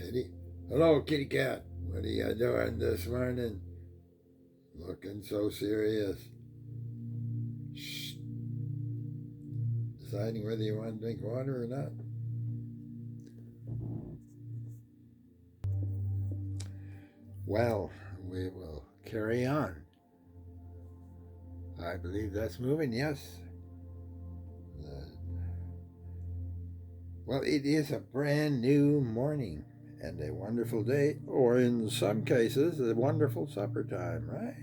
Kitty. Hello, kitty cat. What are you doing this morning? Looking so serious. Shh. Deciding whether you want to drink water or not. Well, we will carry on. I believe that's moving, yes. Well, it is a brand new morning and a wonderful day, or in some cases, a wonderful supper time, right?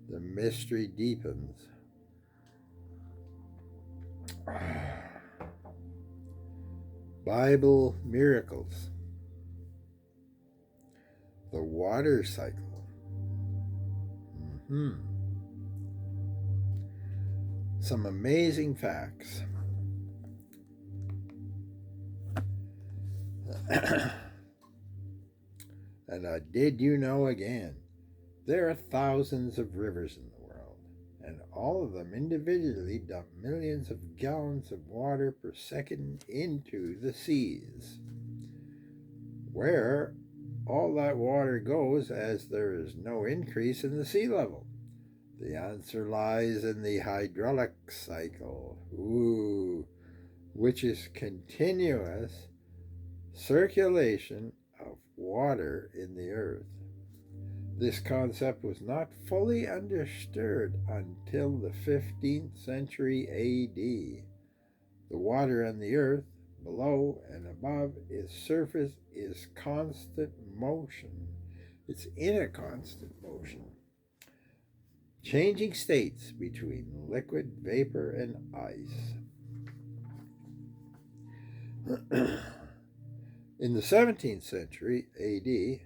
The mystery deepens. Bible miracles. The water cycle. Some amazing facts. And did you know again? There are thousands of rivers in the world, and all of them individually dump millions of gallons of water per second into the seas. Where all that water goes as there is no increase in the sea level? The answer lies in the hydraulic cycle, which is continuous circulation of water in the earth. This concept was not fully understood until the 15th century AD. The water on the earth, below and above its surface, is constant motion. It's in a constant motion. Changing states between liquid, vapor, and ice. In the 17th century AD,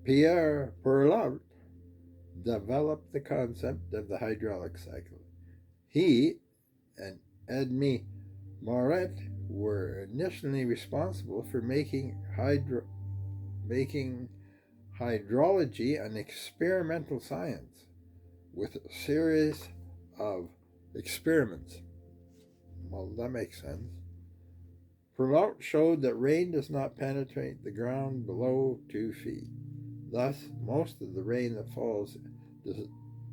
Pierre Perrault developed the concept of the hydraulic cycle. He and Edme Moret were initially responsible for making hydrology an experimental science with a series of experiments. Well, that makes sense. Perrault showed that rain does not penetrate the ground below 2 feet. Thus, most of the rain that falls does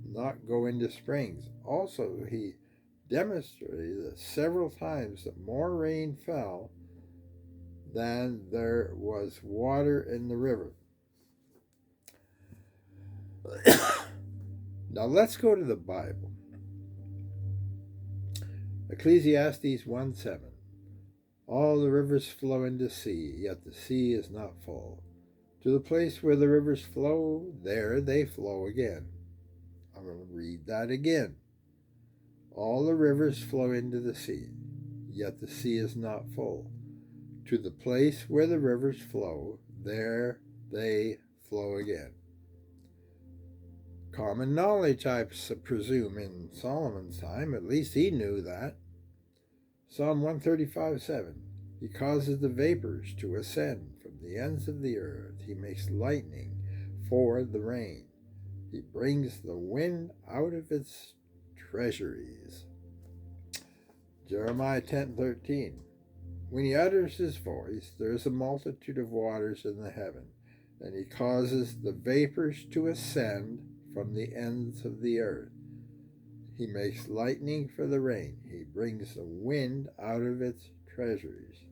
not go into springs. Also, he demonstrated that several times that more rain fell than there was water in the river. Now let's go to the Bible. Ecclesiastes 1:7. All the rivers flow into the sea, yet the sea is not full. To the place where the rivers flow, there they flow again. I'm going to read that again. All the rivers flow into the sea, yet the sea is not full. To the place where the rivers flow, there they flow again. Common knowledge, I presume, in Solomon's time. At least he knew that. Psalm 135:7. He causes the vapors to ascend from the ends of the earth. He makes lightning for the rain. He brings the wind out of its treasuries. Jeremiah 10:13. When he utters his voice, there is a multitude of waters in the heaven, and he causes the vapors to ascend from the ends of the earth. He makes lightning for the rain. He brings the wind out of its treasuries.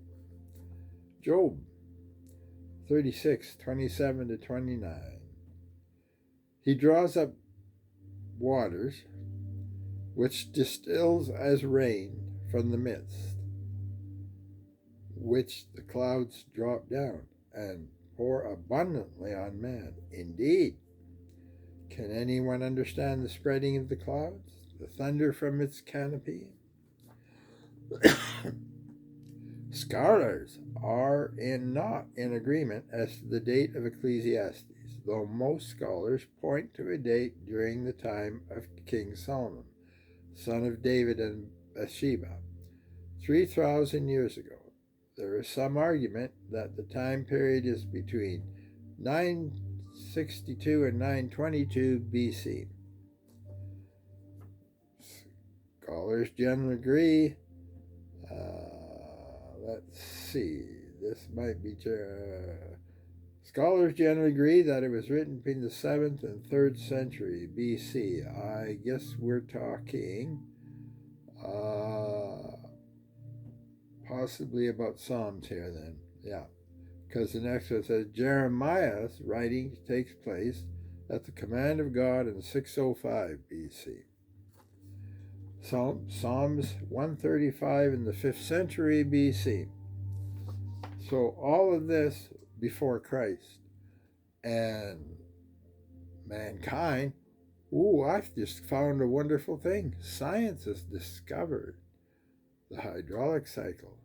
Job 36:27-29. He draws up waters, which distills as rain from the midst, which the clouds drop down and pour abundantly on man. Indeed, can anyone understand the spreading of the clouds, the thunder from its canopy? Scholars are not in agreement as to the date of Ecclesiastes, though most scholars point to a date during the time of King Solomon, son of David and Bathsheba, 3,000 years ago. There is some argument that the time period is between 962 and 922 BC. Scholars generally agree. Let's see. this might be. Scholars generally agree that it was written between the 7th and 3rd century BC. I guess we're talking possibly about Psalms here then. Yeah. Because the next one says Jeremiah's writing takes place at the command of God in 605 BC. Psalms 135 in the 5th century BC. So all of this before Christ. And mankind, I've just found a wonderful thing. Science has discovered the hydraulic cycle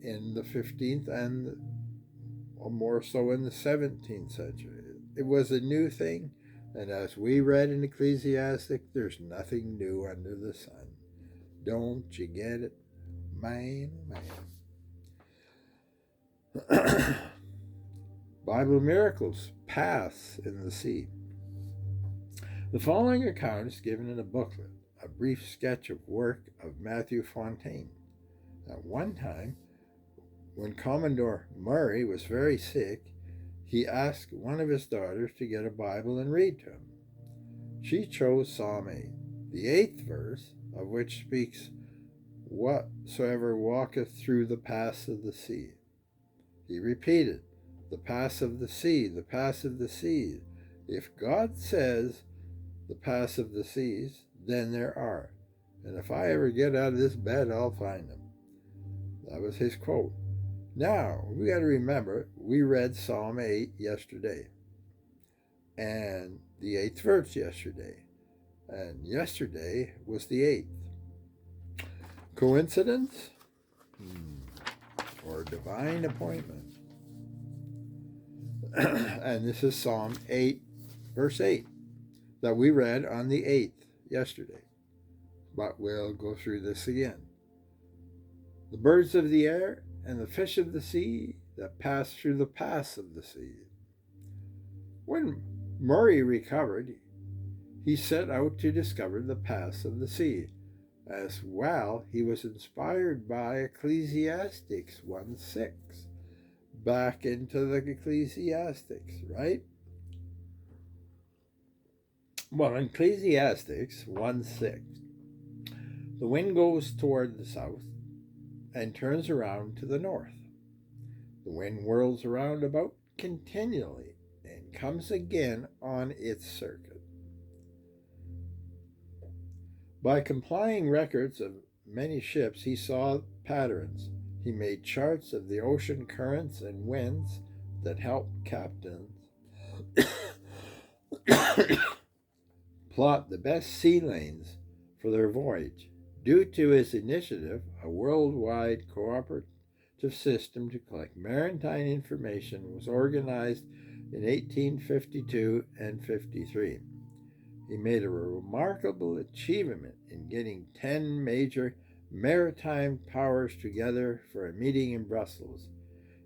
in the 15th and more so in the 17th century. It was a new thing, and as we read in Ecclesiastic, there's nothing new under the sun. Don't you get it? Man. Bible miracles, paths in the sea. The following account is given in a booklet, a brief sketch of work of Matthew Fontaine. At one time, when Commodore Murray was very sick, he asked one of his daughters to get a Bible and read to him. She chose Psalm 8, the 8th verse of which speaks, "Whatsoever walketh through the paths of the sea." He repeated, "The paths of the sea, the paths of the sea." If God says the paths of the seas, then there are. And if I ever get out of this bed, I'll find them. That was his quote. Now, we got to remember, we read Psalm 8 yesterday. And the 8th verse yesterday. And yesterday was the 8th. Coincidence? Or divine appointment? And this is Psalm 8, verse 8, that we read on the 8th yesterday. But we'll go through this again. The birds of the air and the fish of the sea that pass through the paths of the sea. When Murray recovered, he set out to discover the paths of the sea. As well, he was inspired by Ecclesiastes 1:6. Back into the Ecclesiastes, right? Well, in Ecclesiastes 1:6, the wind goes toward the south and turns around to the north. The wind whirls around about continually and comes again on its circuit. By complying records of many ships, he saw patterns. He made charts of the ocean currents and winds that helped captains plot the best sea lanes for their voyage. Due to his initiative, a worldwide cooperative system to collect maritime information was organized in 1852 and 53. He made a remarkable achievement in getting 10 major maritime powers together for a meeting in Brussels.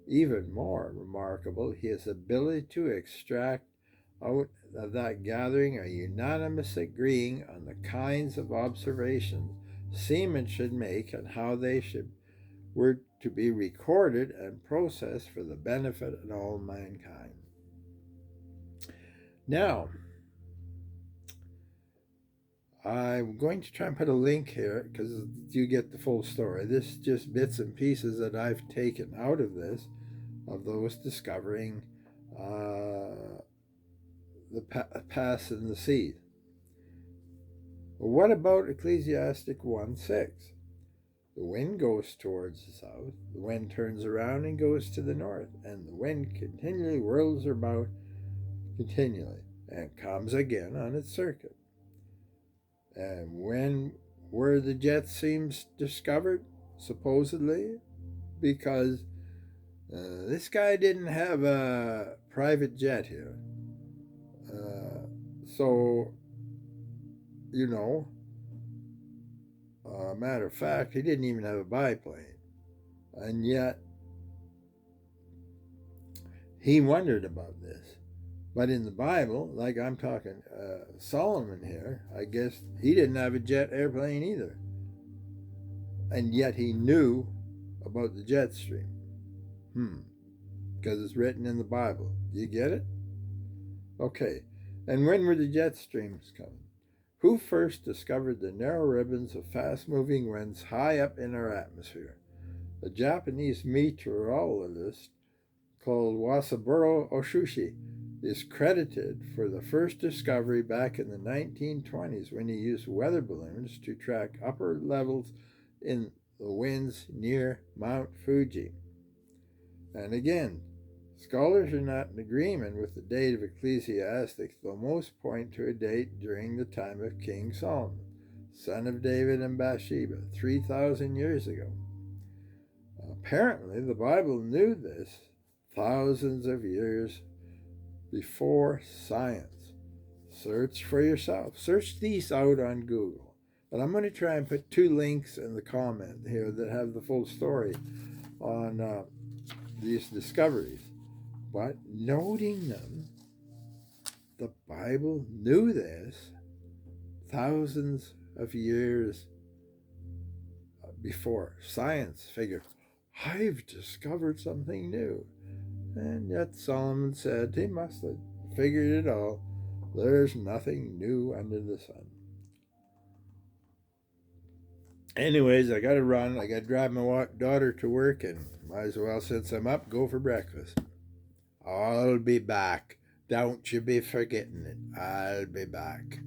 Even more remarkable, his ability to extract out of that gathering a unanimous agreeing on the kinds of observations seamen should make and how they were to be recorded and processed for the benefit of all mankind. Now, I'm going to try and put a link here because you get the full story. This is just bits and pieces that I've taken out of this, of those discovering the paths in the sea. Well, what about Ecclesiastic 1:6? The wind goes towards the south, the wind turns around and goes to the north, and the wind continually whirls about continually and comes again on its circuit. And when were the jet streams discovered? Supposedly, because this guy didn't have a private jet here. So, matter of fact, he didn't even have a biplane. And yet, he wondered about this. But in the Bible, like I'm talking Solomon here, I guess he didn't have a jet airplane either. And yet he knew about the jet stream? Because it's written in the Bible. Do you get it? Okay. And when were the jet streams coming? Who first discovered the narrow ribbons of fast-moving winds high up in our atmosphere? A Japanese meteorologist called Wasaburo Oshushi is credited for the first discovery back in the 1920s when he used weather balloons to track upper levels in the winds near Mount Fuji. And again, scholars are not in agreement with the date of Ecclesiastes, though most point to a date during the time of King Solomon, son of David and Bathsheba, 3,000 years ago. Apparently, the Bible knew this thousands of years before science. Search for yourself. Search these out on Google. And I'm going to try and put 2 links in the comment here that have the full story on these discoveries. But noting them, the Bible knew this thousands of years before science figured, I've discovered something new. And yet Solomon said he must have figured it all. There's nothing new under the sun. Anyways, I got to run. I got to drive my daughter to work, and might as well, since I'm up, go for breakfast. I'll be back. Don't you be forgetting it. I'll be back.